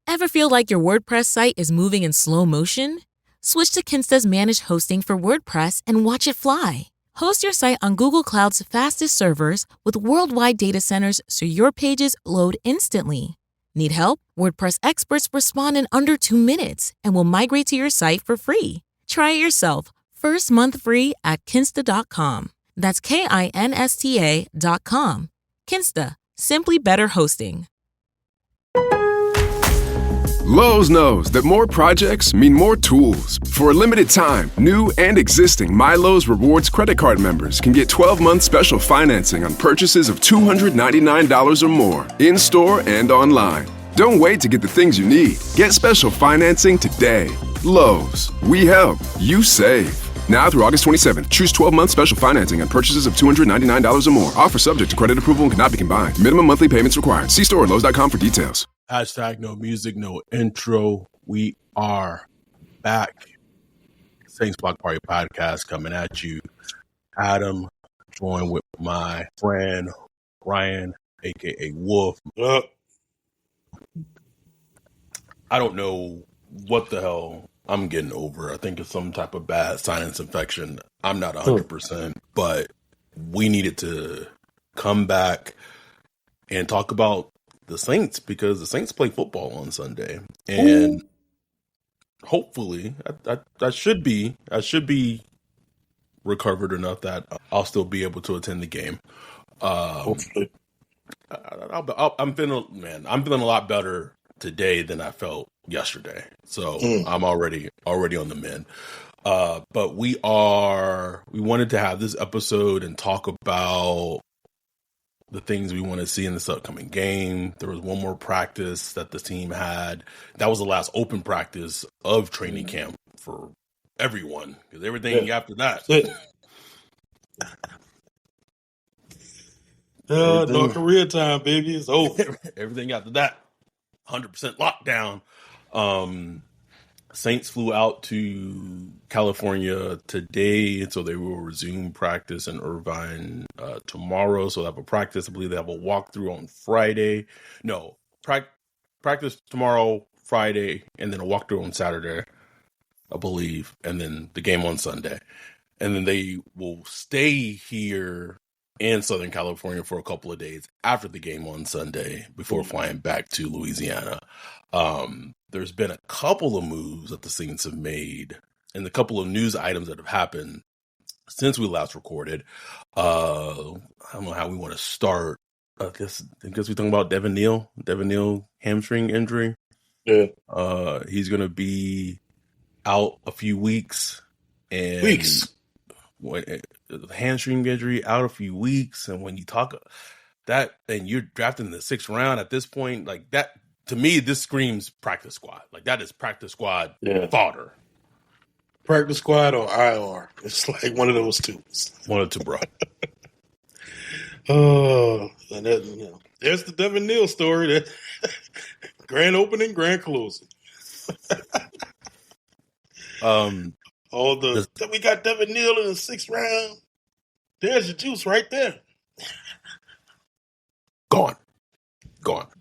Ever feel like your WordPress site is moving in slow motion? Switch to Kinsta's managed hosting for WordPress and watch it fly. Host your site on Google Cloud's fastest servers with worldwide data centers so your pages load instantly. Need help? WordPress experts respond in under 2 minutes and will migrate to your site for free. Try it yourself. First month free at kinsta.com. That's KINSTA.com. Kinsta. Simply better hosting. Lowe's knows that more projects mean more tools. For a limited time, new and existing MyLowe's Rewards credit card members can get 12-month special financing on purchases of $299 or more, in-store and online. Don't wait to get the things you need. Get special financing today. Lowe's. We help. You save. Now through August 27th, choose 12-month special financing on purchases of $299 or more. Offer subject to credit approval and cannot be combined. Minimum monthly payments required. See store at Lowe's.com for details. Hashtag no music, no intro. We are back. Saints Block Party Podcast coming at you. Adam, joined with my friend Ryan, a.k.a. Wolf. I don't know what the hell I'm getting over. I think it's some type of bad sinus infection. I'm not 100%, but we needed to come back and talk about the Saints because the Saints play football on Sunday, and hopefully I should be recovered enough that I'll still be able to attend the game. Hopefully, I'm feeling a lot better today than I felt yesterday, so I'm already on the mend. But we wanted to have this episode and talk about the things we want to see in this upcoming game. There was one more practice that the team had. That was the last open practice of training camp for everyone, because everything after that. North Korea time, baby. It's over. Everything after that, 100% lockdown. Saints flew out to California today, and so they will resume practice in Irvine tomorrow. So they have a practice. I believe they have a walkthrough on Friday. No, practice tomorrow, Friday, and then a walkthrough on Saturday, I believe, and then the game on Sunday. And then they will stay here in Southern California for a couple of days after the game on Sunday before flying back to Louisiana. There's been a couple of moves that the Saints have made and a couple of news items that have happened since we last recorded. I don't know how we want to start. I guess we're talking about Devin Neal hamstring injury. Yeah. He's going to be out a few weeks. Hamstring injury out a few weeks. And when you talk that and you're drafting the 6th round at this point, like that, to me, this screams practice squad. Like that is practice squad fodder. Practice squad or IR. It's like one of those two. One of the two, bro. And that, there's the Devin Neal story. That grand opening, grand closing. We got Devin Neal in the 6th round. There's your juice right there. Gone.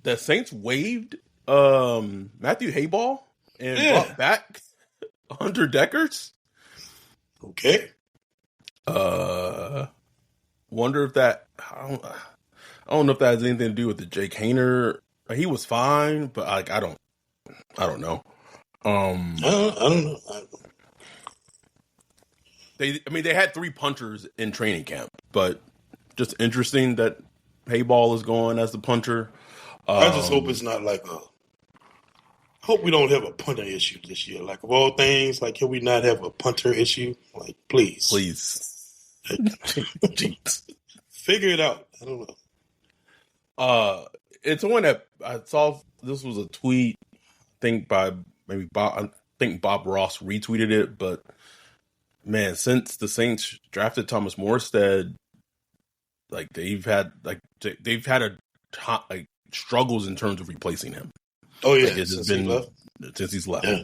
The Saints waived Matthew Hayball and brought back Hunter Deckers. Okay. Wonder if that I don't know if that has anything to do with the Jake Hayner. He was fine, but like I don't know. I don't know. They had 3 punters in training camp, but just interesting that Hayball is going as the punter. I just hope it's not like hope we don't have a punter issue this year. Like, of all things, like, can we not have a punter issue? Like, please. Jeez. Figure it out. I don't know. It's one that I saw. This was a tweet, I think by maybe Bob. I think Bob Ross retweeted it, but man, since the Saints drafted Thomas Morstead, like they've had struggles in terms of replacing him. Oh yeah, like since he's left. Yeah.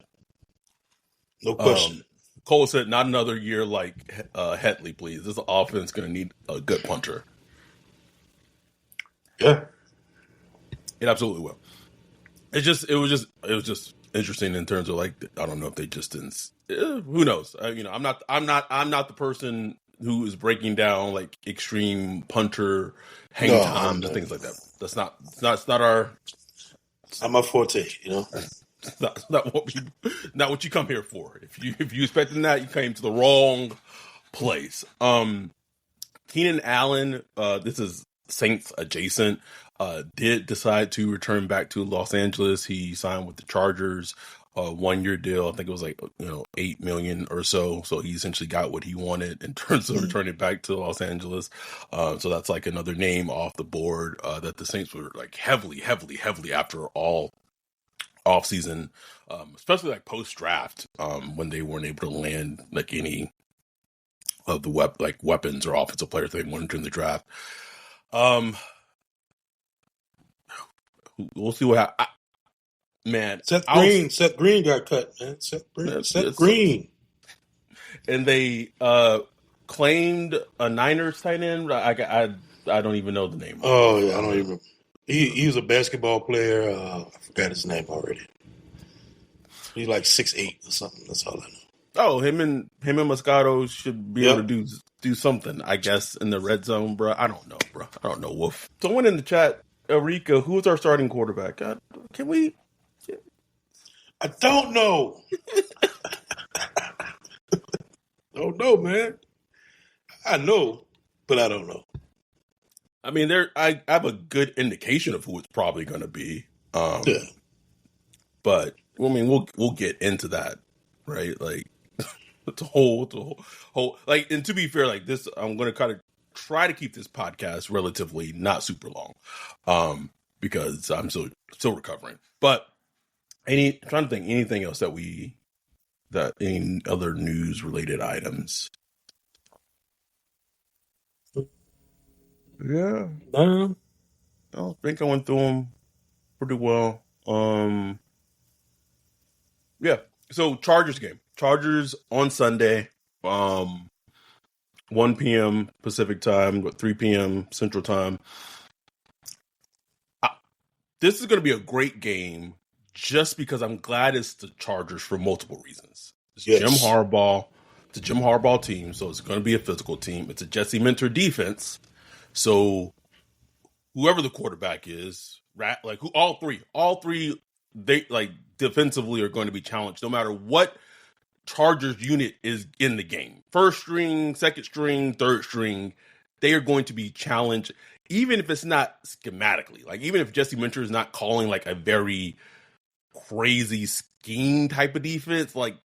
No question. Cole said, "Not another year like Hetley, please. This offense going to need a good punter." Yeah, it absolutely will. it was just interesting in terms of like, I don't know if they just didn't. Who knows? I'm not the person who is breaking down like extreme punter hang No, times and things like that. That's not our. Not my forte, It's not what you come here for. If you expecting that, you came to the wrong place. Keenan Allen, this is Saints adjacent, did decide to return back to Los Angeles. He signed with the Chargers, 1-year deal. I think it was like $8 million or so. So he essentially got what he wanted in terms of returning back to Los Angeles. So that's like another name off the board that the Saints were like heavily after all offseason, especially like post draft, when they weren't able to land like any of the weapons or offensive players they wanted during the draft. We'll see what happens. Man, Seth Green got cut, man. Seth Green. And they claimed a Niners tight end. I don't even know the name. Oh yeah, I don't even. He was a basketball player. I forgot his name already. He's like 6'8" or something. That's all I know. Oh, him and Moscato should be able to do something, I guess, in the red zone, bro. I don't know, bro. I don't know, Wolf. Someone in the chat, Erika, who's our starting quarterback? Can we? I don't know. Don't know, man. I know, but I don't know. I mean, I have a good indication of who it's probably going to be. Yeah. But I mean, we'll get into that, right? Like, it's a whole like. And to be fair, like this, I'm going to kind of try to keep this podcast relatively not super long, because I'm still recovering. But I'm trying to think anything else that any other news related items. Yeah, I think I went through them pretty well. Yeah. So Chargers game. Chargers on Sunday, 1 p.m. Pacific time, 3 p.m. Central time. This is going to be a great game just because I'm glad it's the Chargers for multiple reasons. It's Jim Harbaugh. It's a Jim Harbaugh team, so it's going to be a physical team. It's a Jesse Minter defense. So whoever the quarterback is, like all three, they like defensively are going to be challenged no matter what Chargers unit is in the game. First string, second string, third string, they are going to be challenged, even if it's not schematically. Like even if Jesse Minter is not calling like a very crazy scheme type of defense, like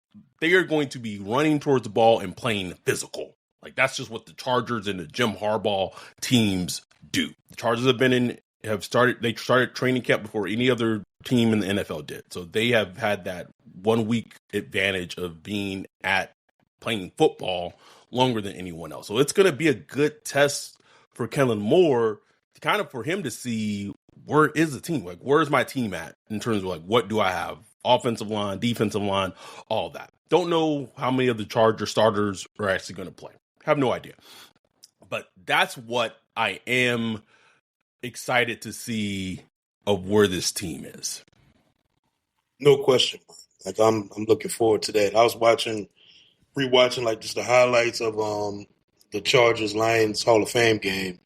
they are going to be running towards the ball and playing physical. Like that's just what the Chargers and the Jim Harbaugh teams do. The Chargers they started training camp before any other team in the NFL did. So they have had that 1 week advantage of being at playing football longer than anyone else. So it's going to be a good test for Kellen Moore, kind of for him to see where is the team? Like, where's my team at in terms of like, what do I have? Offensive line, defensive line, all that. Don't know how many of the Charger starters are actually going to play. Have no idea. But that's what I am excited to see of where this team is. No question. Like I'm looking forward to that. I was rewatching like just the highlights of the Chargers Lions Hall of Fame game.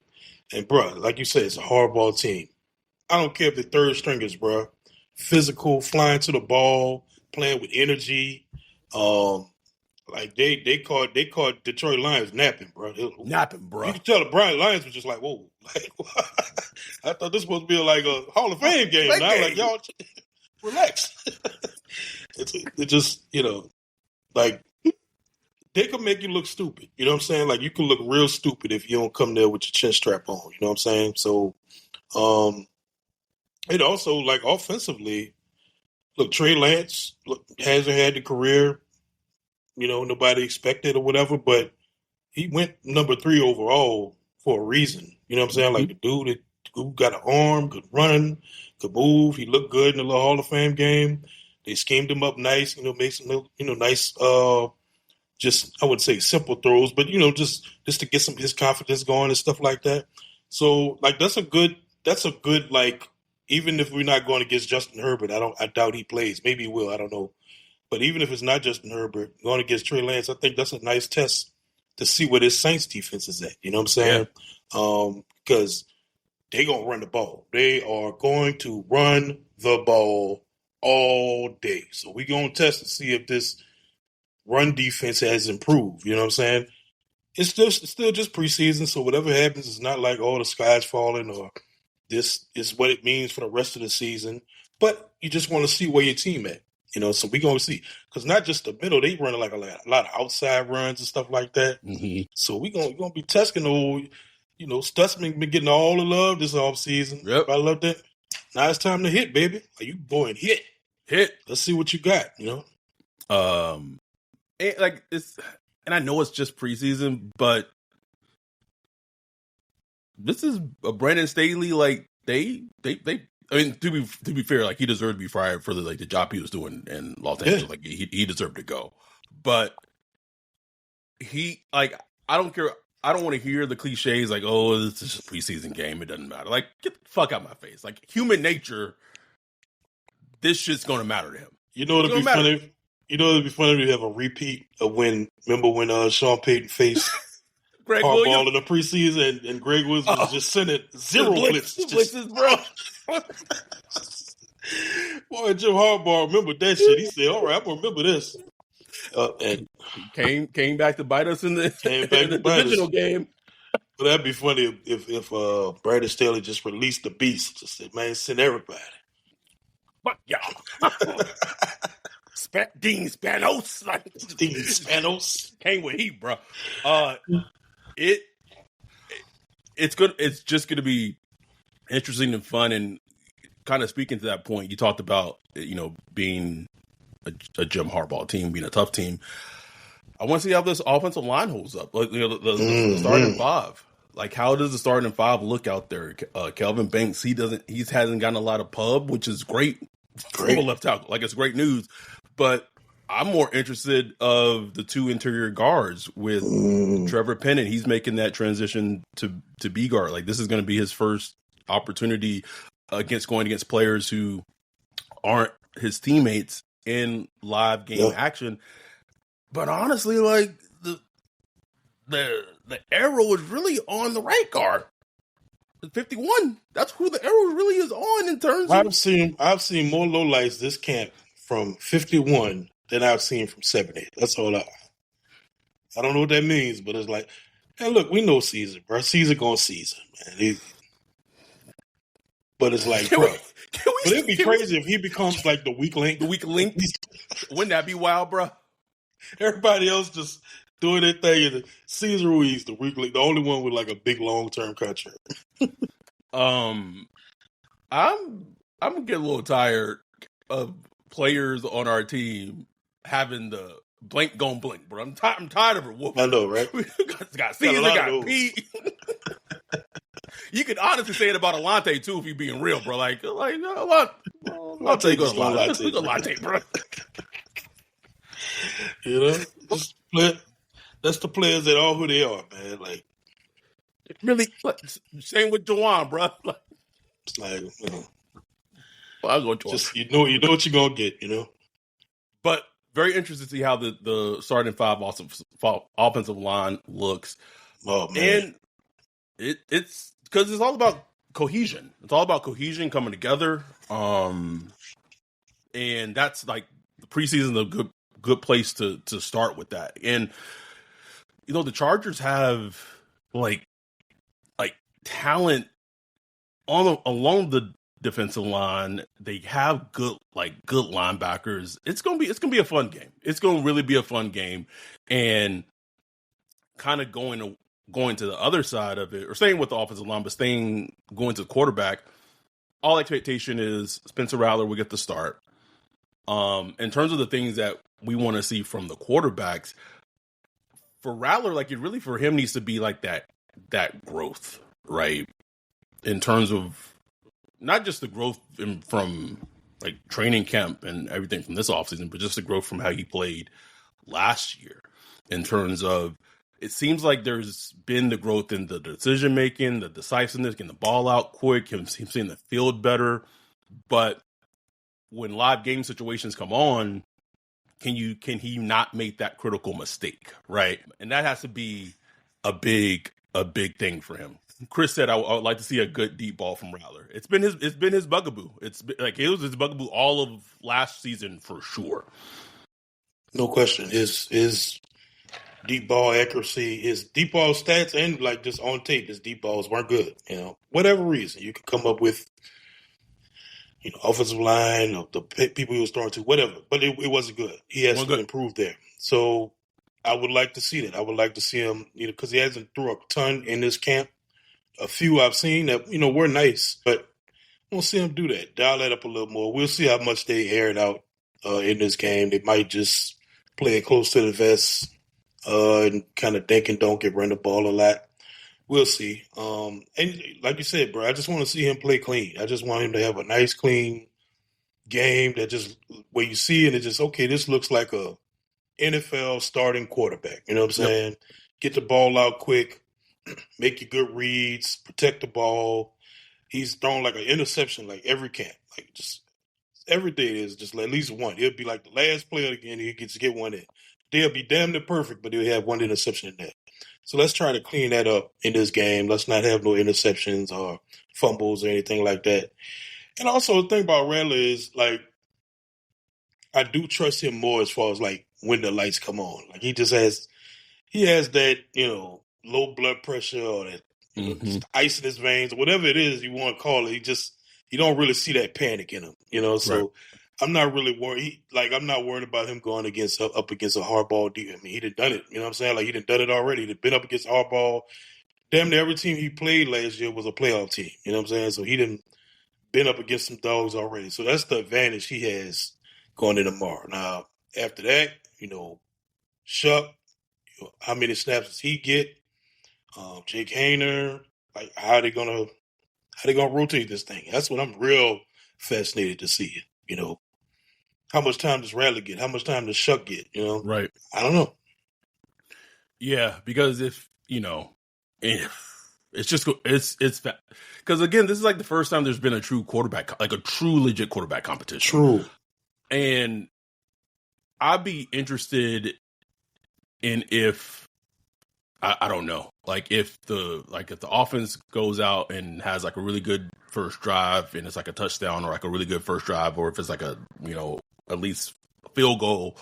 And bro, like you said, it's a hardball team. I don't care if the third stringers, bro. Physical, flying to the ball, playing with energy. Like they called Detroit Lions napping, bro. Napping, bro. You can tell the Brian Lions was just like, whoa. Like, I thought this was supposed to be like a Hall of Fame game. And I was like, y'all relax. It just, like they could make you look stupid. You know what I'm saying? Like you can look real stupid if you don't come there with your chin strap on. You know what I'm saying? So, it also like offensively, look, Trey Lance hasn't had the career, nobody expected or whatever, but he went number 3 overall for a reason. You know what I'm saying? Like the dude who got an arm, could run, could move. He looked good in the little Hall of Fame game. They schemed him up nice, made some, nice, just, I wouldn't say simple throws, but, just to get his confidence going and stuff like that. So, like, that's a good, like, even if we're not going against Justin Herbert, I doubt he plays. Maybe he will. I don't know. But even if it's not Justin Herbert going against Trey Lance, I think that's a nice test to see where this Saints defense is at. You know what I'm saying? Because they're going to run the ball. They are going to run the ball all day. So we're going to test to see if this run defense has improved. You know what I'm saying? It's still just preseason, so whatever happens is not like, oh, the sky's falling or this is what it means for the rest of the season. But you just want to see where your team at. You know, so we're going to see. Because not just the middle, they run like a lot of outside runs and stuff like that. Mm-hmm. So we're going to be testing old, Stutzman been getting all the love this offseason. Yep. I love that. Now it's time to hit, baby. Are you going hit? Hit. Let's see what you got, And I know it's just preseason, but this is a Brandon Staley. Like they. I mean, to be fair, like he deserved to be fired for the job he was doing in Los Angeles. Yeah. Like he deserved to go. But I don't care. I don't want to hear the cliches like, "Oh, this is just a preseason game. It doesn't matter." Like, get the fuck out of my face. Like human nature, this shit's gonna matter to him. It'd be funny. It'd be funny to have a repeat of when Sean Payton faced Greg Harbaugh Williams in the preseason, and Greg Williams was just sending zero blitzes. Blitzes, bro. Boy, Jim Harbaugh remembered that shit. He said, "All right, I'm gonna remember this." And came back to bite us in the divisional game. But that'd be funny if Brandon Staley just released the beast. Just said, "Man, send everybody." Fuck y'all. Dean Spanos. Dean Spanos came with heat, bro. It's good. It's just going to be interesting and fun. And kind of speaking to that point, you talked about being a Jim Harbaugh team, being a tough team. I want to see how this offensive line holds up. Like the starting five. Like how does the starting five look out there? Kelvin Banks, he hasn't gotten a lot of pub, which is great. From a left tackle, like it's great news. But I'm more interested of the two interior guards with Trevor Penning. He's making that transition to B guard. Like this is going to be his first opportunity going against players who aren't his teammates in live game action. But honestly, like the arrow is really on the right guard. 51. That's who the arrow really is on in terms of. I've seen more lowlights this camp from 51 than I've seen from 78. That's all I don't know what that means, but it's like, hey, look, we know Caesar, bro. Caesar gonna Caesar, man. But it's like, bro. But it'd be crazy if he becomes like the weak link. The weak link. Wouldn't that be wild, bro? Everybody else just doing their thing, and Caesar Ruiz, the weak link, the only one with like a big long-term contract. I'm getting a little tired of players on our team having the blink gon' blink, bro. I'm tired of it. Whooping. I know, right? We got Caesar, got Pete. You could honestly say it about Alante too, if you're being real, bro. Like Alante goes Alante, bro. That's the players that are who they are, man. Like, really, same with Juwan, bro. Like, it's like, well, I'll go Juwan. Just you know what you're gonna get, But very interested to see how the starting five offensive line looks. Oh man, and it's because it's all about cohesion. It's all about cohesion coming together. And that's like the preseason is a good place to start with that. And the Chargers have like talent along the defensive line. They have good linebackers. It's gonna be a fun game. It's gonna really be a fun game. And kind of going to the other side of it, or staying with the offensive line, but going to the quarterback. All expectation is Spencer Rattler will get the start. In terms of the things that we want to see from the quarterbacks, for Rattler, like it really for him needs to be like that growth, right? In terms of not just the growth from like training camp and everything from this offseason, but just the growth from how he played last year in terms of it seems like there's been the growth in the decision making, the decisiveness, getting the ball out quick, him seeing the field better. But when live game situations come on, can he not make that critical mistake, right? And that has to be a big thing for him. Chris said I would like to see a good deep ball from Rattler. It's been his bugaboo. It was his bugaboo all of last season for sure. No question. His deep ball accuracy, his deep ball stats, and like just on tape, his deep balls weren't good. Whatever reason you could come up with, offensive line or the people he was throwing to, whatever. But it wasn't good. He has to improve there. So I would like to see that. I would like to see him, because he hasn't threw a ton in this camp. A few I've seen that, were nice, but we'll see him do that. Dial that up a little more. We'll see how much they air it out in this game. They might just play it close to the vest and kind of dink and don't run the ball a lot. We'll see. And like you said, bro, I just want to see him play clean. I just want him to have a nice, clean game that just where you see it, it's just, okay, this looks like a NFL starting quarterback. You know what I'm saying? Get the ball out quick, make your good reads, protect the ball. He's thrown like an interception like every camp. Like just every day is just at least one. He'll be like the last player again. He gets to get one in. They'll be damn near perfect, but they'll have one interception in there. So let's try to clean that up in this game. Let's not have no interceptions or fumbles or anything like that. And also the thing about Rattler is, like, I do trust him more as far as, like, when the lights come on. Like, he has that, low blood pressure or that ice in his veins, or whatever it is you want to call it. You don't really see that panic in him, so right. I'm not really worried. I'm not worried about him going up against a hardball defense. I mean, he'd done it. You know what I'm saying? Like, he'd done it already. He'd been up against hardball. Damn near every team he played last year was a playoff team. You know what I'm saying? So he didn't been up against some dogs already. So that's the advantage he has going in tomorrow. Now, after that, Shuck, how many snaps does he get? Jake Hayner, like how they gonna rotate this thing? That's what I'm real fascinated to see. How much time does Rattler get? How much time does Shuck get? Right? I don't know. Yeah, because if it's just because again, this is like the first time there's been a true quarterback, like a true legit quarterback competition. True. And I'd be interested in if I don't know, like if the offense goes out and has like a really good first drive and it's like a touchdown or like a really good first drive, or if it's like a at least a field goal,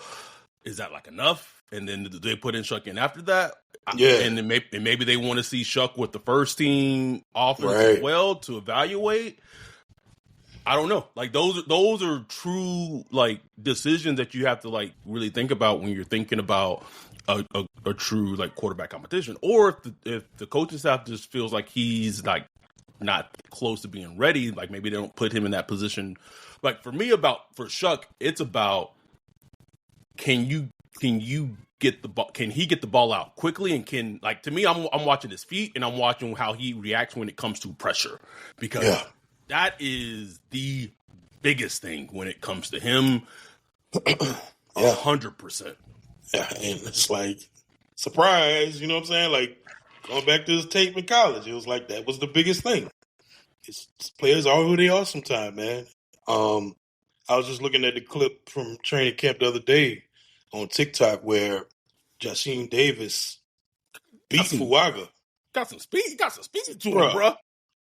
is that like enough? And then do they put in Shuck in after that? Yeah. And then maybe they want to see Shuck with the first team offense as well to evaluate. I don't know. Like those are true like decisions that you have to like really think about when you're thinking about a true like quarterback competition. Or if the coaching staff just feels like he's like not close to being ready, like maybe they don't put him in that position. Like for Shuck, it's about can you get the ball? Can he get the ball out quickly? And to me, I'm watching his feet and I'm watching how he reacts when it comes to pressure, because that is the biggest thing when it comes to him. 100%. Yeah, and it's like surprise, you know what I'm saying? Like going back to his tape in college, it was like that was the biggest thing. It's players are who they are sometimes, man. I was just looking at the clip from training camp the other day on TikTok where Jasheen Davis beat Fuaga. Got some speed to him, bro.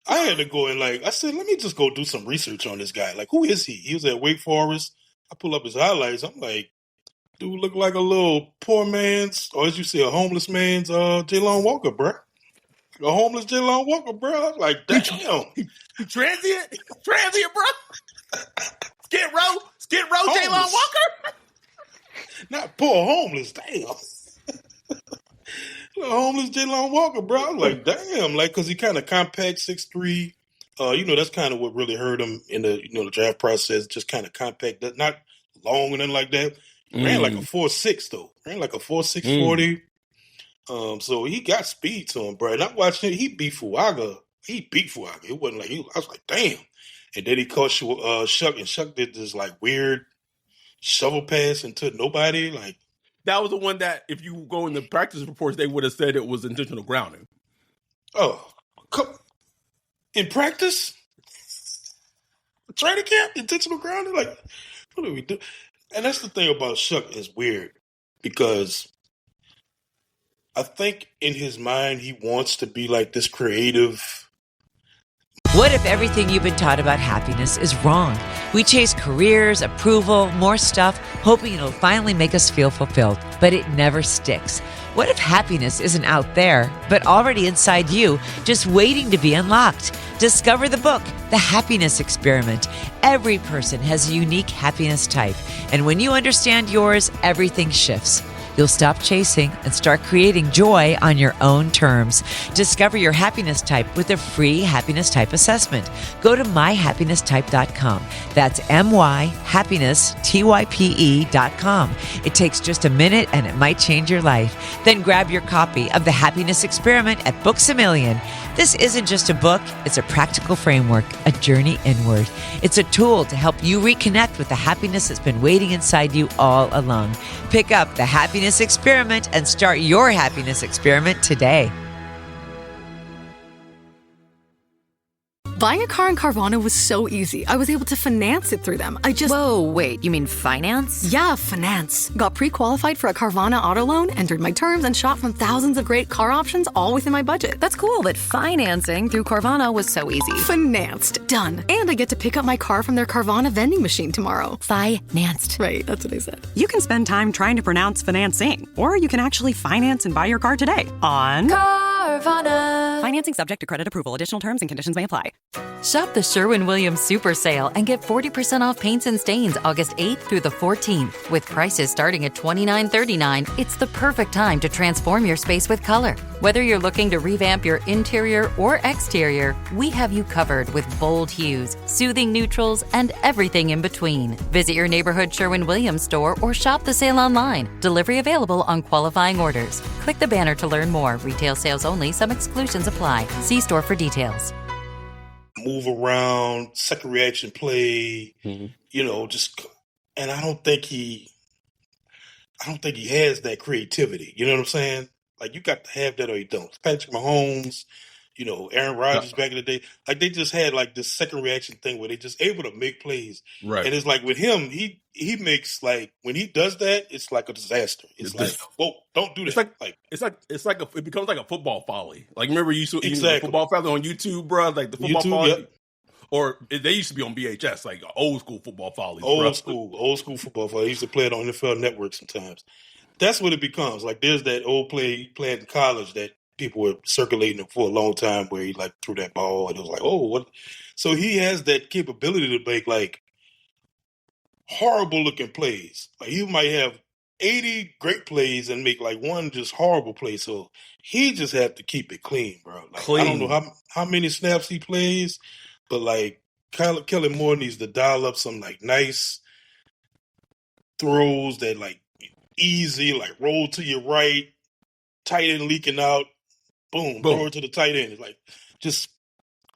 I had to go and I said, let me just go do some research on this guy. Like, who is he? He was at Wake Forest. I pull up his highlights. I'm like, dude look like a little poor man's, or as you say, a homeless man's Jalon Walker, bro. A homeless Jalon Walker, bro. I was like, damn. Transient, bro. Skid Row, Jalon Walker. Not poor, homeless. Damn. Homeless Jalon Walker, bro. I was like, damn. Like, because he kind of compact, 6'3". That's kind of what really hurt him in the draft process. Just kind of compact, not long and nothing like that. He ran like a 4.6 though. Ran like a 4.6 40. So he got speed to him, bro. And I watched him. He beat Fuaga. It wasn't like I was like, damn. And then he caught Shuck, and Shuck did this like weird shovel pass into nobody. Like, That was the one that, if you go in the practice reports, they would have said it was intentional grounding. Oh, in practice, training camp, intentional grounding. Like, what do we do? And that's the thing about Shuck is weird because I think in his mind he wants to be like this creative. What if everything you've been taught about happiness is wrong? We chase careers, approval, more stuff, hoping it'll finally make us feel fulfilled, but it never sticks. What if happiness isn't out there, but already inside you, just waiting to be unlocked? Discover the book, The Happiness Experiment. Every person has a unique happiness type, and when you understand yours, everything shifts. You'll stop chasing and start creating joy on your own terms. Discover your happiness type with a free happiness type assessment. Go to myhappinesstype.com. That's myhappinesstype.com. It takes just a minute and it might change your life. Then grab your copy of The Happiness Experiment at Books A Million. This isn't just a book, it's a practical framework, a journey inward. It's a tool to help you reconnect with the happiness that's been waiting inside you all along. Pick up The Happiness Experiment and start your happiness experiment today. Buying a car in Carvana was so easy. I was able to finance it through them. Whoa, wait, you mean finance? Yeah, finance. Got pre-qualified for a Carvana auto loan, entered my terms, and shot from thousands of great car options all within my budget. That's cool, but financing through Carvana was so easy. Financed. Done. And I get to pick up my car from their Carvana vending machine tomorrow. Financed. Right, that's what I said. You can spend time trying to pronounce financing, or you can actually finance and buy your car today on Carvana. Financing subject to credit approval. Additional terms and conditions may apply. Shop the Sherwin-Williams Super Sale and get 40% off paints and stains August 8th through the 14th. With prices starting at $29.39, it's the perfect time to transform your space with color. Whether you're looking to revamp your interior or exterior, we have you covered with bold hues, soothing neutrals, and everything in between. Visit your neighborhood Sherwin-Williams store or shop the sale online. Delivery available on qualifying orders. Click the banner to learn more. Retail sales only. Some exclusions apply. See store for details. Move around, second reaction play, and I don't think he has that creativity. You know what I'm saying? Like, you got to have that or you don't. Patrick Mahomes, Aaron Rodgers back in the day, like, they just had like this second reaction thing where they just able to make plays. Right. And it's like with him, he makes, like, when he does that, it's like a disaster. It's like, whoa, don't do that. It becomes like a football folly. Like, remember you used to Exactly. football folly on YouTube, bro? Like the football YouTube, folly. yep. Or they used to be on VHS, like old school football follies. Old school football folly. I used to play it on NFL Network sometimes. That's what it becomes. Like, there's that old play he played in college that people were circulating for a long time where he, like, threw that ball and it was like, oh, what? So he has that capability to make, like, horrible looking plays. Like, he might have 80 great plays and make, like, one just horrible play. So he just have to keep it clean, bro. Like, I don't know how many snaps he plays, but, like, Kellen Moore needs to dial up some, like, nice throws that, like, easy, like, roll to your right, tight end leaking out, boom. Throw it to the tight end. It's like, just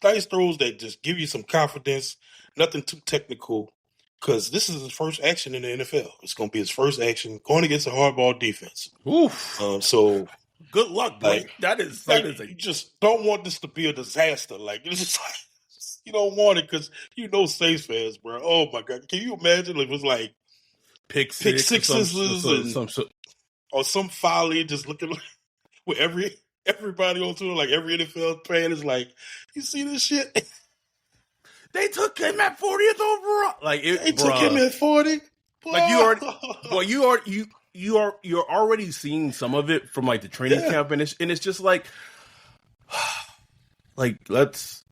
nice throws that just give you some confidence, nothing too technical, because this is his first action in the NFL. It's going to be his first action going against a hardball defense. Oof. So good luck, boy. Like, that is you just don't want this to be a disaster. Like, it's just like, you don't want it because Saints fans, bro. Oh my God, can you imagine if it was like pick sixes or some folly, just looking like with everybody on Twitter, like every NFL fan is like, you see this shit? They took him at 40th overall. Like, took him at 40. Like, you're already seeing some of it from, like, the training camp, and it's just like let's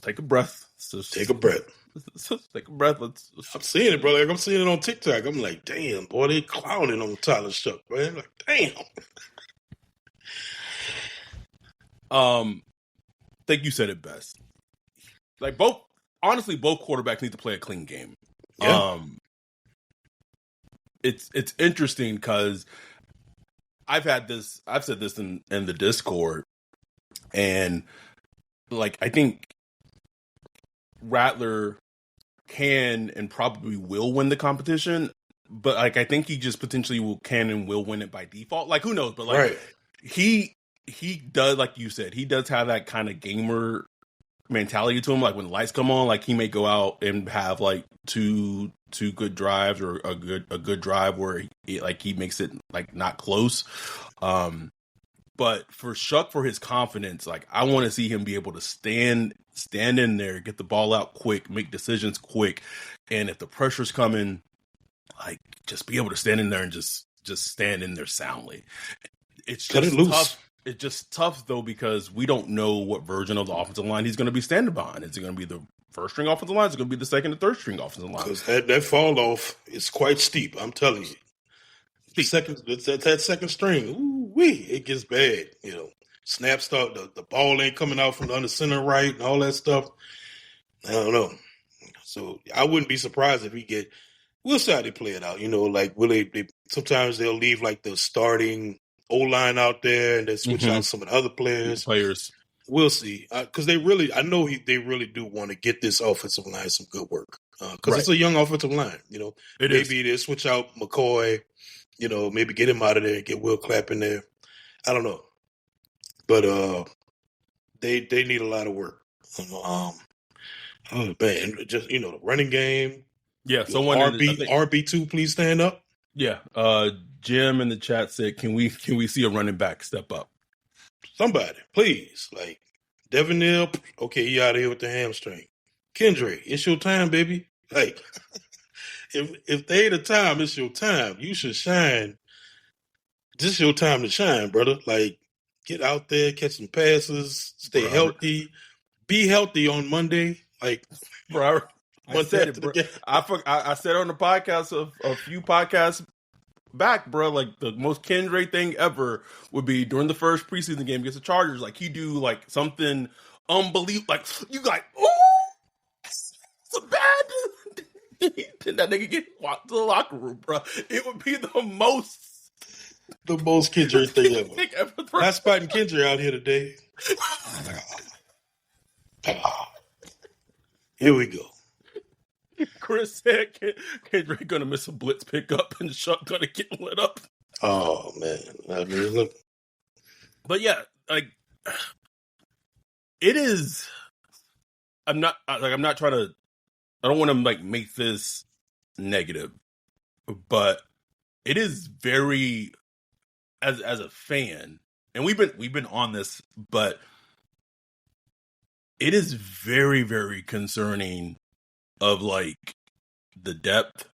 take a breath. Take a breath. Let's take a breath. I'm seeing it, brother. Like, I'm seeing it on TikTok. I'm like, damn, boy, they clowning on Tyler Shuck, man. Like, damn. I think you said it best. Like, both quarterbacks need to play a clean game. Yeah. It's interesting because I've said this in the Discord, and, like, I think Rattler can and probably will win the competition. like I think he just potentially can and will win it by default. Like who knows? But like Right. he does, like you said, he does have that kind of gamer mentality to him. Like when the lights come on, like he may go out and have like two good drives or a good drive where he makes it like not close. But for Shuck, for his confidence, like I want to see him be able to stand in there, get the ball out quick, make decisions quick, and if the pressure's coming, like just be able to stand in there and just stand in there soundly. It's Cut just it loose. tough. It's just tough though because we don't know what version of the offensive line he's going to be standing behind. Is it going to be the first string offensive line? Is it going to be the second and third string offensive line? Because that fall off is quite steep. I'm telling you. That second string, ooh wee, it gets bad. You know, snap start, the ball ain't coming out from the under center right and all that stuff. I don't know. So I wouldn't be surprised if we'll see how they play it out. You know, like sometimes they'll leave like the starting O-line out there and then switch out some of the other players. We'll see. Because they really do want to get this offensive line some good work. Because it's a young offensive line. You know, maybe they switch out McCoy. You know, maybe get him out of there and get Will Clapp in there. I don't know. But they need a lot of work. Oh man, just the running game. Yeah, someone RB2, please stand up. Yeah. Jim in the chat said, Can we see a running back step up? Somebody, please. Like Devin Neal, okay, he out of here with the hamstring. Kendra, it's your time, baby. Like if they ain't the time, it's your time. You should shine. This is your time to shine, brother. Like, get out there, catch some passes, stay healthy, be healthy on Monday. Like, bro, I said it, bro. I said on the podcast a few podcasts back, bro. Like the most Kendra thing ever would be during the first preseason game against the Chargers. Like he do like something unbelievable. Like you like, oh, it's a bad. Then that nigga get walked to the locker room, bro. It would be the most Kendra thing ever. Not spotting Kendra out here today. Here we go. Chris said Kendrick gonna miss a blitz pickup and Shuck gonna get lit up. Oh man, I mean, look. But yeah, like it is. I'm not trying to. I don't want to like make this negative, but it is very as a fan, and we've been on this, but it is very, very concerning of like the depth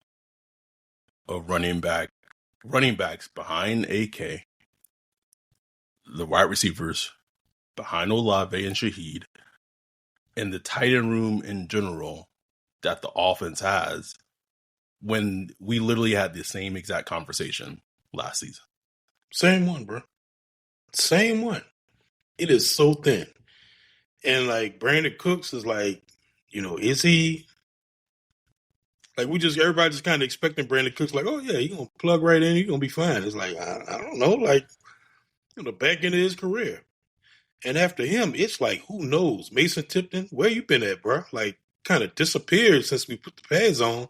of running backs behind AK, the wide receivers behind Olave and Shaheed, and the tight end room in general that the offense has when we literally had the same exact conversation last season. Same one, bro. Same one. It is so thin. And like Brandon Cooks is like, is he like everybody just kind of expecting Brandon Cooks like, oh yeah, he's gonna plug right in, he's gonna be fine. It's like, I don't know, like the back end of his career. And after him, it's like, who knows? Mason Tipton, where you been at, bro? Like kind of disappeared since we put the pads on.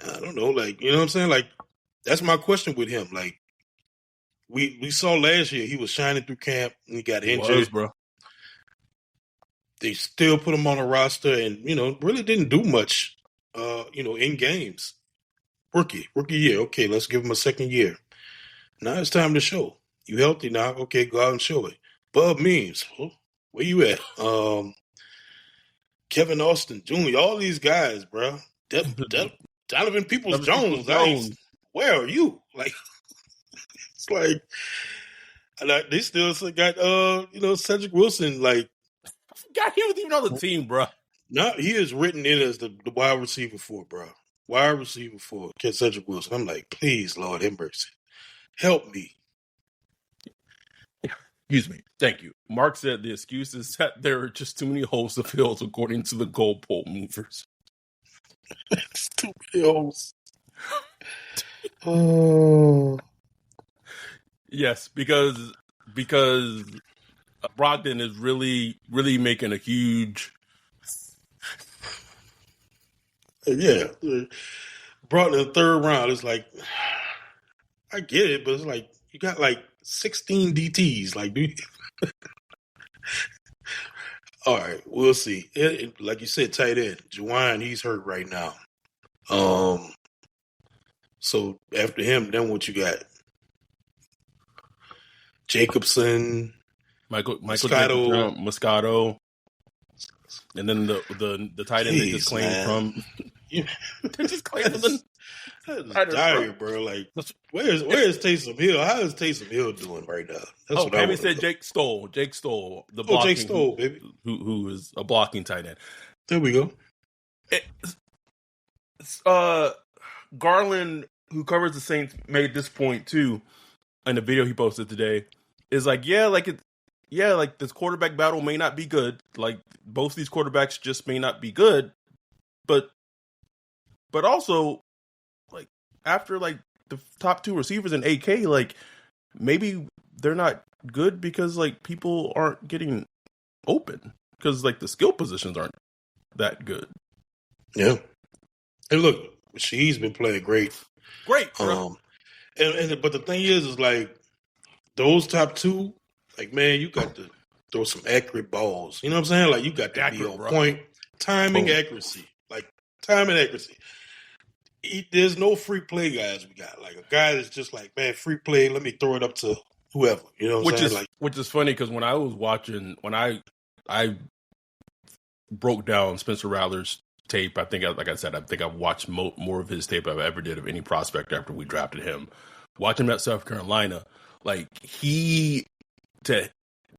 I don't know, like, you know what I'm saying? Like, that's my question with him. Like, we saw last year he was shining through camp and he got injured. Bro. They still put him on a roster and, really didn't do much, in games. Rookie year. Okay, let's give him a second year. Now it's time to show. You healthy now? Okay, go out and show it. Bub Means, where you at? Kevin Austin Jr., all these guys, bro. Donovan Peoples-Jones. Where are you? Like, it's like, they still got, Cedric Wilson, like. I forgot he was even on the team, bro. No, he is written in as the wide receiver for, bro. Wide receiver for Cedric Wilson. I'm like, please, Lord, have mercy. Help me. Excuse me. Thank you. Mark said the excuse is that there are just too many holes to fill according to the goalpost movers. It's too many holes. Oh. Yes, because Brogdon is really, really making a huge. Yeah. brought in the third round. It's like, I get it, but it's like you got like 16 DTs. Like, dude. All right, we'll see. Like you said, tight end Juwan, he's hurt right now. So after him, then what you got? Jacobson, Michael Moscato. Moscato, and then the tight end they just claimed from. They just claimed from the. That's dire, bro. Like, where's Taysom Hill? How is Taysom Hill doing right now? That's what Pammy said Jake Stoll, the blocking, Jake Stoll, baby, who is a blocking tight end. There we go. Garland, who covers the Saints, made this point too in the video he posted today. Is like, like this quarterback battle may not be good. Like both these quarterbacks just may not be good, but also like after like the top two receivers in AK, like maybe they're not good because like people aren't getting open because like the skill positions aren't that good. Yeah. And look, she's been playing great. Bro. But the thing is like those top two, like man, you got to throw some accurate balls. You know what I'm saying? Like you got to be on point, timing, accuracy. Like timing, accuracy. There's no free play guys we got. Like a guy that's just like, man, free play, let me throw it up to whoever. You know what I'm saying? Which is funny because when I was watching, when I broke down Spencer Rattler's tape, I think I've watched more of his tape than I've ever did of any prospect after we drafted him. Watching him at South Carolina, like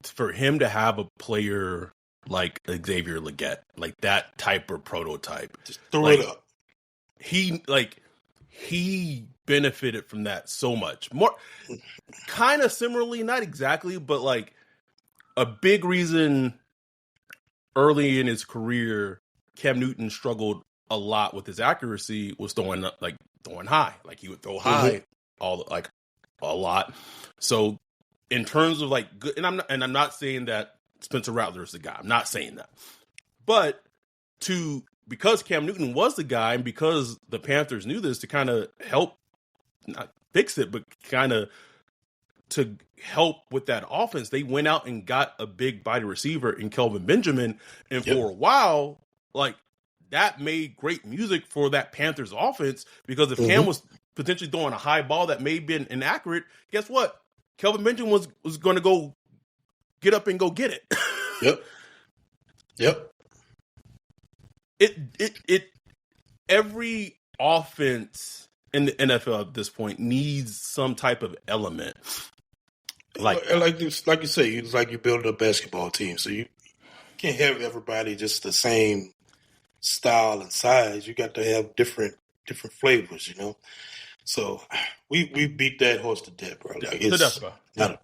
for him to have a player like Xavier Legette, like that type of prototype, just throw it up. He benefited from that so much more, kind of similarly, not exactly, but like a big reason early in his career, Cam Newton struggled a lot with his accuracy was throwing high. Like he would throw high a lot. So in terms of like good, and I'm not saying that Spencer Rattler is the guy. I'm not saying that. But because Cam Newton was the guy and because the Panthers knew this, to kind of help not fix it, but kind of to help with that offense, they went out and got a big body receiver in Kelvin Benjamin. And for a while, like that made great music for that Panthers offense, because if Cam was potentially throwing a high ball that may have been inaccurate, guess what? Kelvin Benjamin was going to go get up and go get it. Yep. Every offense in the NFL at this point needs some type of element. Like you say, it's like you're building a basketball team, so you can't have everybody just the same style and size. You got to have different flavors, you know. So we beat that horse to death, bro. Like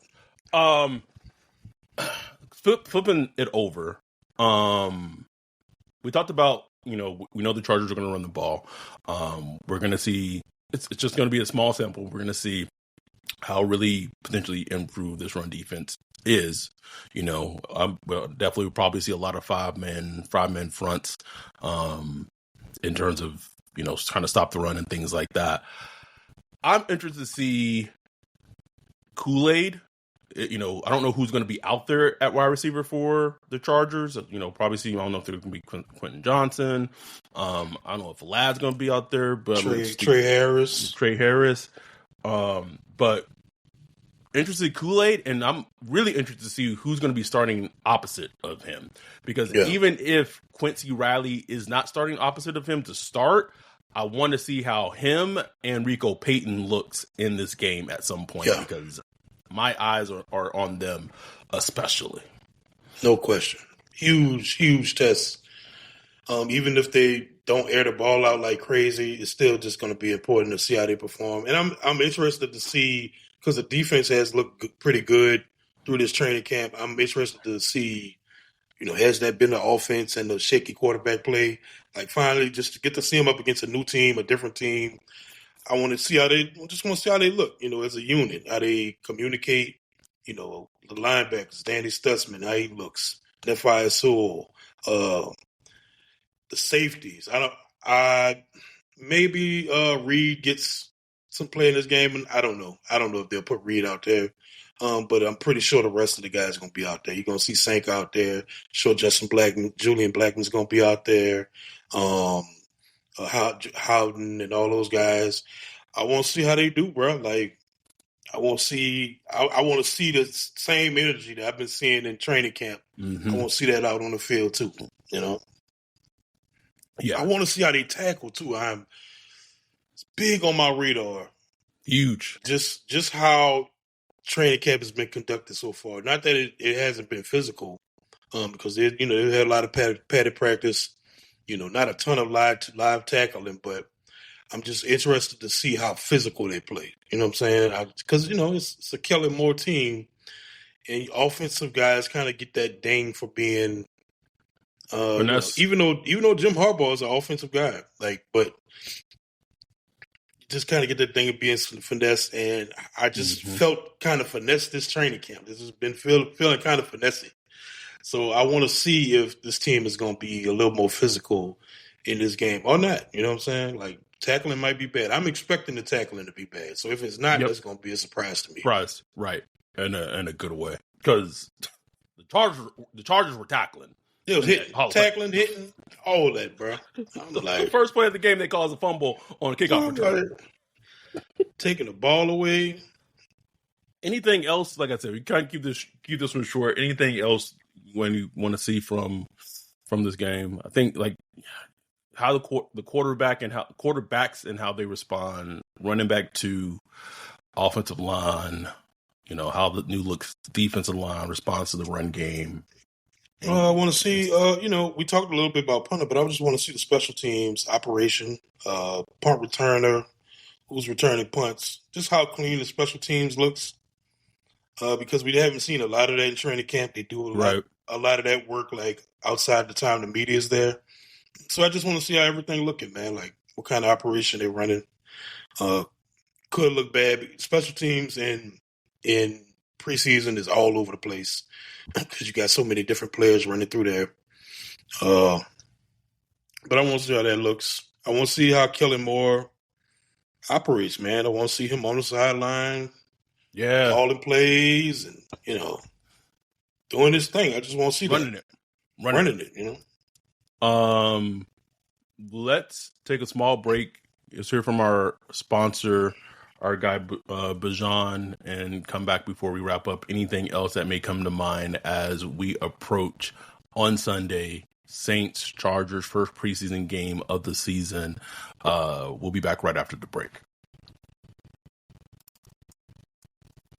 flipping it over. We talked about, we know the Chargers are going to run the ball. We're going to see, it's just going to be a small sample. We're going to see how really potentially improved this run defense is. We'll definitely probably see a lot of five-man fronts in terms of, trying to stop the run and things like that. I'm interested to see Kool-Aid. I don't know who's going to be out there at wide receiver for the Chargers. Probably see. I don't know if they're going to be Quentin Johnson. I don't know if Vlad's going to be out there, but Trey Harris. But interested in Kool-Aid, and I'm really interested to see who's going to be starting opposite of him, because even if Quincy Riley is not starting opposite of him to start, I want to see how him and Rico Payton looks in this game at some point, because my eyes are on them especially. No question. Huge test. Even if they don't air the ball out like crazy, it's still just going to be important to see how they perform. And I'm interested to see, because the defense has looked pretty good through this training camp. I'm interested to see, has that been the offense and the shaky quarterback play? Like finally, just to get to see them up against a new team, a different team. I want to see how they look, as a unit, how they communicate, the linebackers, Danny Stutzman, how he looks, Nephi Sewell, the safeties. maybe Reed gets some play in this game, and I don't know. I don't know if they'll put Reed out there. But I'm pretty sure the rest of the guys are going to be out there. You're going to see Sank out there. Sure, Justin Blackman, Julian Blackman's going to be out there. Howden and all those guys. I want to see how they do, bro. Like, I want to see. I want to see the same energy that I've been seeing in training camp. Mm-hmm. I want to see that out on the field too. You know. Yeah. I want to see how they tackle too. It's big on my radar. Huge. Just how training camp has been conducted so far. Not that it hasn't been physical, because they had a lot of padded practice. Not a ton of live tackling, but I'm just interested to see how physical they play. You know what I'm saying? Because it's a Kellen Moore team, and offensive guys kind of get that ding for being. Even though Jim Harbaugh is an offensive guy, but you just kind of get that thing of being finesse, and I just felt kind of finesse this training camp. This has been feeling kind of finesse. So I want to see if this team is going to be a little more physical in this game or not. You know what I'm saying? Like, tackling might be bad. I'm expecting the tackling to be bad. So if it's not, that's going to be a surprise to me. Surprise, right? In a good way, because the Chargers were tackling. It was hitting, all that, bro. I'm like, the first play of the game, they caused a fumble on a kickoff return. Taking the ball away. Anything else? Like I said, we kind of keep this one short. Anything else when you want to see from this game? I think like how the quarterbacks and how they respond, running back to offensive line. How the new looks defensive line responds to the run game. I want to see, we talked a little bit about punter, but I just want to see the special teams operation, punt returner, who's returning punts, just how clean the special teams looks. Because we haven't seen a lot of that in training camp. They do a lot of that work like outside the time the media is there. So I just want to see how everything looking, man. Like what kind of operation they're running. Could look bad. Special teams in preseason is all over the place. Because you got so many different players running through there. But I want to see how that looks. I want to see how Kellen Moore operates, man. I want to see him on the sideline. Yeah. Calling plays and, doing his thing. I just want to see running it. Let's take a small break. Let's hear from our sponsor, our guy Bajan, and come back before we wrap up. Anything else that may come to mind as we approach on Sunday, Saints Chargers first preseason game of the season. We'll be back right after the break.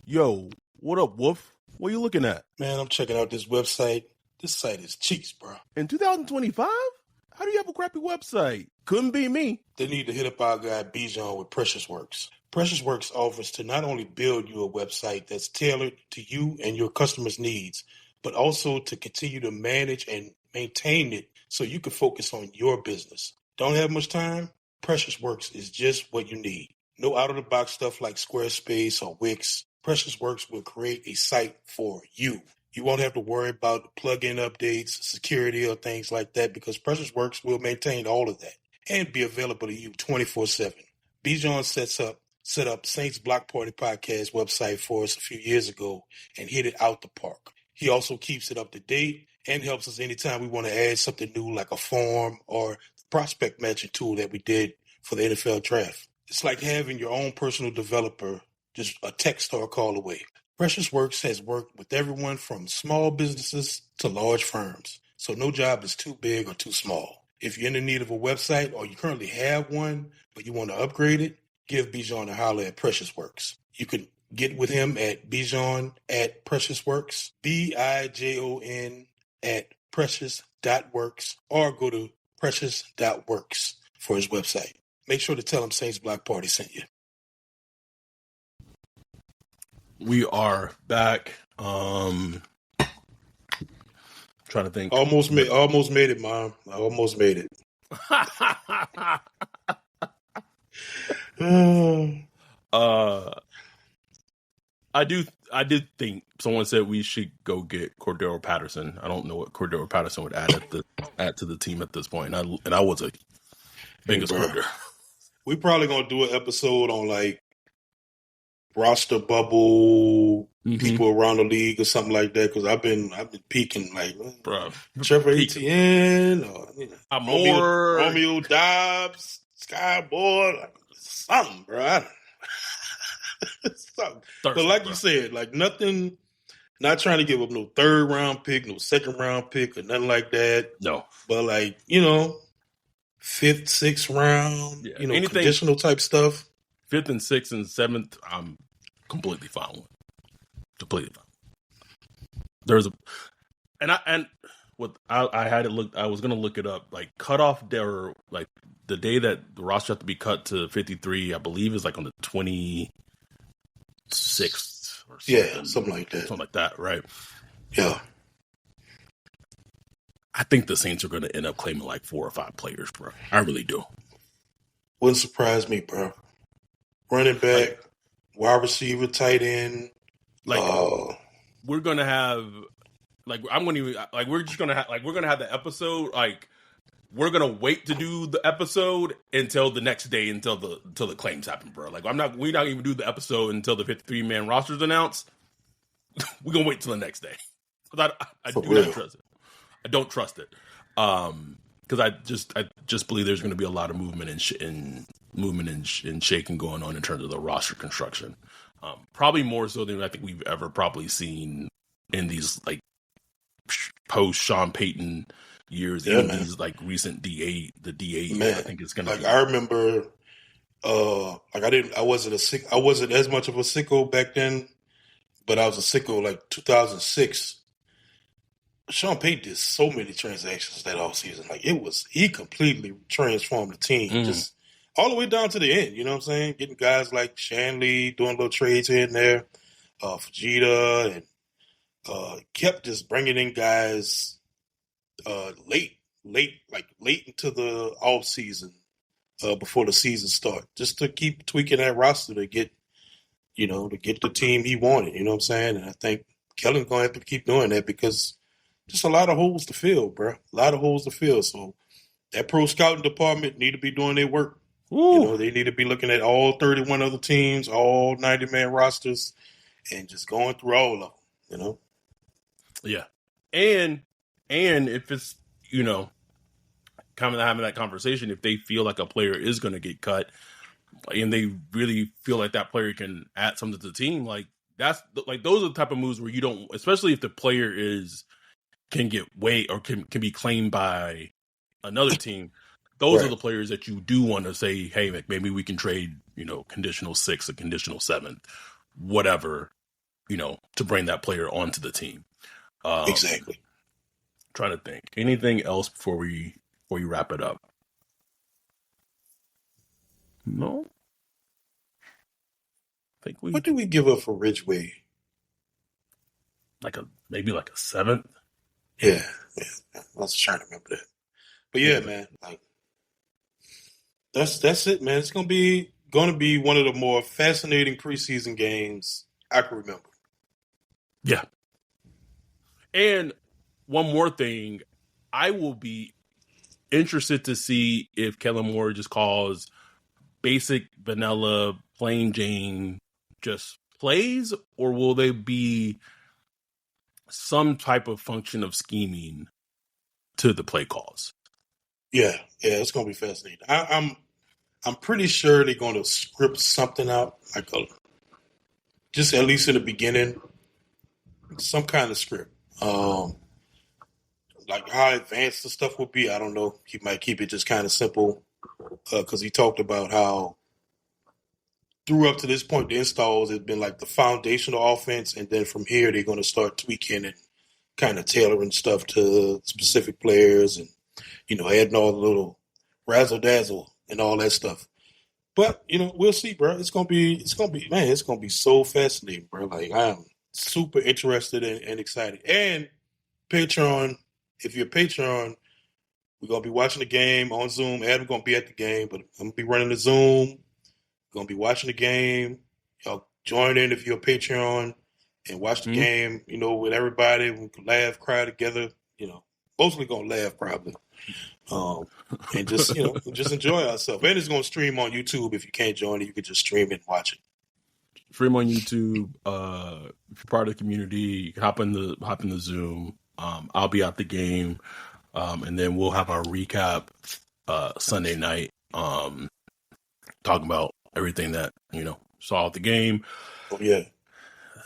Yo, what up, Wolf? What are you looking at? Man, I'm checking out this website. This site is cheeks, bro. In 2025? How do you have a crappy website? Couldn't be me. They need to hit up our guy Bijan with Precious Works. Precious Works offers to not only build you a website that's tailored to you and your customers' needs, but also to continue to manage and maintain it so you can focus on your business. Don't have much time? Precious Works is just what you need. No out-of-the-box stuff like Squarespace or Wix. Precious Works will create a site for you. You won't have to worry about plug-in updates, security, or things like that because Precious Works will maintain all of that and be available to you 24/7. Bijan set up Saints Block Party Podcast website for us a few years ago and hit it out the park. He also keeps it up to date and helps us anytime we want to add something new like a form or the prospect matching tool that we did for the NFL draft. It's like having your own personal developer just a text or a call away. Precious Works has worked with everyone from small businesses to large firms, so no job is too big or too small. If you're in the need of a website or you currently have one, but you want to upgrade it, give Bijan a holler at Precious Works. You can get with him at Bijan at Precious Works, Bijon at precious.works, or go to precious.works for his website. Make sure to tell him Saints Block Party sent you. We are back. Trying to think. Almost made it, Mom. I almost made it. I did think someone said we should go get Cordero Patterson. I don't know what Cordero Patterson would add to the team at this point. And I was a biggest Cordero. We probably gonna do an episode on like roster bubble people around the league or something like that, because I've been peeking like Bro, Trevor Etienne or Amore. Romeo Dobbs, Sky Boy, like something, bro. Something. But like you said, like nothing. Not trying to give up no third round pick, no second round pick, or nothing like that. No, but like fifth, sixth round, anything conditional type stuff. Fifth and sixth and seventh, I'm completely fine with. Completely fine. There's I had it look. I was gonna look it up. Like cutoff day, or like the day that the roster has to be cut to 53. I believe is like on the 26th or something. Yeah, something like that. Something like that, right? Yeah. I think the Saints are going to end up claiming like 4 or 5 players, bro. I really do. Wouldn't surprise me, bro. Running back, wide receiver, tight end. Like we're going to have like we're just going to have we're going to have the episode like we're going to wait to do the episode until the next day until the claims happen, bro. Like we're not even do the episode until the 53-man roster's announced. We're going to wait till the next day. Cuz I do not trust it. I don't trust it, because I just believe there's going to be a lot of movement and shaking going on in terms of the roster construction. Probably more so than I think we've ever probably seen in these like post Sean Payton years. Yeah, in man. These like recent D8. Man, I think it's going to. Like I remember, I wasn't as much of a sicko back then, but I was a sicko like 2006. Sean Payton did so many transactions that offseason. Like he completely transformed the team, just all the way down to the end. You know what I'm saying? Getting guys like Shanley, doing little trades here and there, Fajita, and kept just bringing in guys late into the offseason, before the season started, just to keep tweaking that roster to get the team he wanted. You know what I'm saying? And I think Kellen's gonna have to keep doing that because just a lot of holes to fill, bro. A lot of holes to fill. So that pro scouting department need to be doing their work. Ooh. They need to be looking at all 31 other teams, all 90-man rosters, and just going through all of them. Yeah, and if it's kind of having that conversation, if they feel like a player is going to get cut, and they really feel like that player can add something to the team, like that's like those are the type of moves where you don't, especially if the player can get weight or can be claimed by another team. Those are the players that you do want to say, hey, maybe we can trade, conditional 6th, a conditional 7th, whatever, to bring that player onto the team. Exactly. Trying to think. Anything else before we wrap it up? No. I think What did we give up for Ridgeway? Maybe like a 7th. Yeah. I was trying to remember that. But yeah, man, like that's it, man. It's gonna be one of the more fascinating preseason games I can remember. Yeah. And one more thing, I will be interested to see if Kellen Moore just calls basic vanilla plain Jane just plays, or will they be some type of function of scheming to the play calls? Yeah, it's gonna be fascinating. I'm pretty sure they're gonna script something out, like just at least in the beginning, some kind of script. Like how advanced the stuff will be, I don't know. He might keep it just kind of simple, because he talked about how through up to this point, the installs has been like the foundational offense, and then from here they're going to start tweaking and kind of tailoring stuff to specific players, and adding all the little razzle dazzle and all that stuff. But we'll see, bro. It's gonna be so fascinating, bro. Like I'm super interested and excited. And Patreon, if you're a Patreon, we're gonna be watching the game on Zoom. Adam's gonna be at the game, but I'm gonna be running the Zoom. Gonna be watching the game. Y'all join in if you're a Patreon and watch the game. With everybody. We can laugh, cry together. mostly gonna laugh probably, and just just enjoy ourselves. And it's gonna stream on YouTube. If you can't join it, you can just stream it and watch it. Stream on YouTube. If you're part of the community, hop in the Zoom. I'll be at the game, and then we'll have our recap Sunday night. Talking about everything that saw at the game. Oh yeah,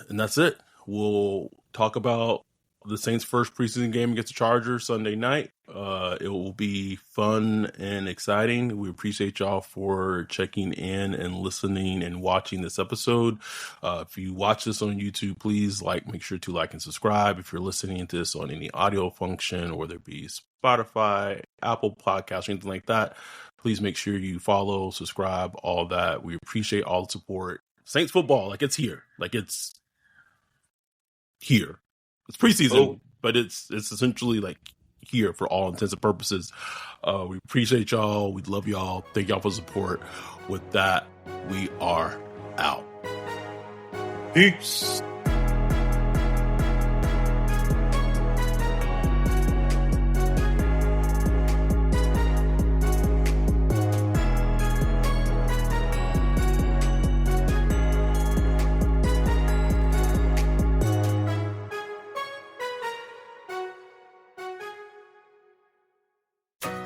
and that's it. We'll talk about the Saints' first preseason game against the Chargers Sunday night. It will be fun and exciting. We appreciate y'all for checking in and listening and watching this episode. If you watch this on YouTube, please make sure to like and subscribe. If you're listening to this on any audio function, whether it be Spotify, Apple Podcasts, or anything like that, please make sure you follow, subscribe, all that. We appreciate all the support. Saints football, it's here. It's here. It's preseason, but it's essentially here for all intents and purposes. We appreciate y'all. We love y'all. Thank y'all for the support. With that, we are out. Peace.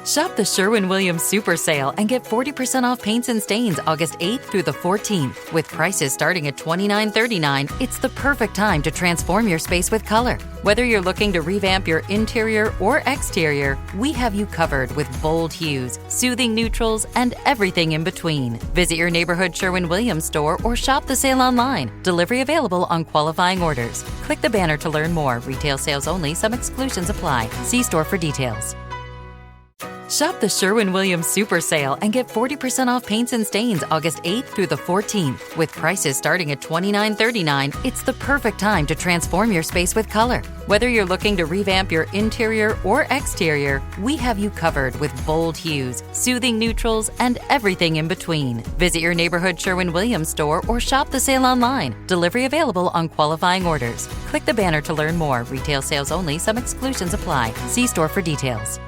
Shop the Sherwin-Williams Super Sale and get 40% off paints and stains August 8th through the 14th. With prices starting at $29.39, it's the perfect time to transform your space with color. Whether you're looking to revamp your interior or exterior, we have you covered with bold hues, soothing neutrals, and everything in between. Visit your neighborhood Sherwin-Williams store or shop the sale online. Delivery available on qualifying orders. Click the banner to learn more. Retail sales only. Some exclusions apply. See store for details. Shop the Sherwin-Williams Super Sale and get 40% off paints and stains August 8th through the 14th. With prices starting at $29.39, it's the perfect time to transform your space with color. Whether you're looking to revamp your interior or exterior, we have you covered with bold hues, soothing neutrals, and everything in between. Visit your neighborhood Sherwin-Williams store or shop the sale online. Delivery available on qualifying orders. Click the banner to learn more. Retail sales only. Some exclusions apply. See store for details.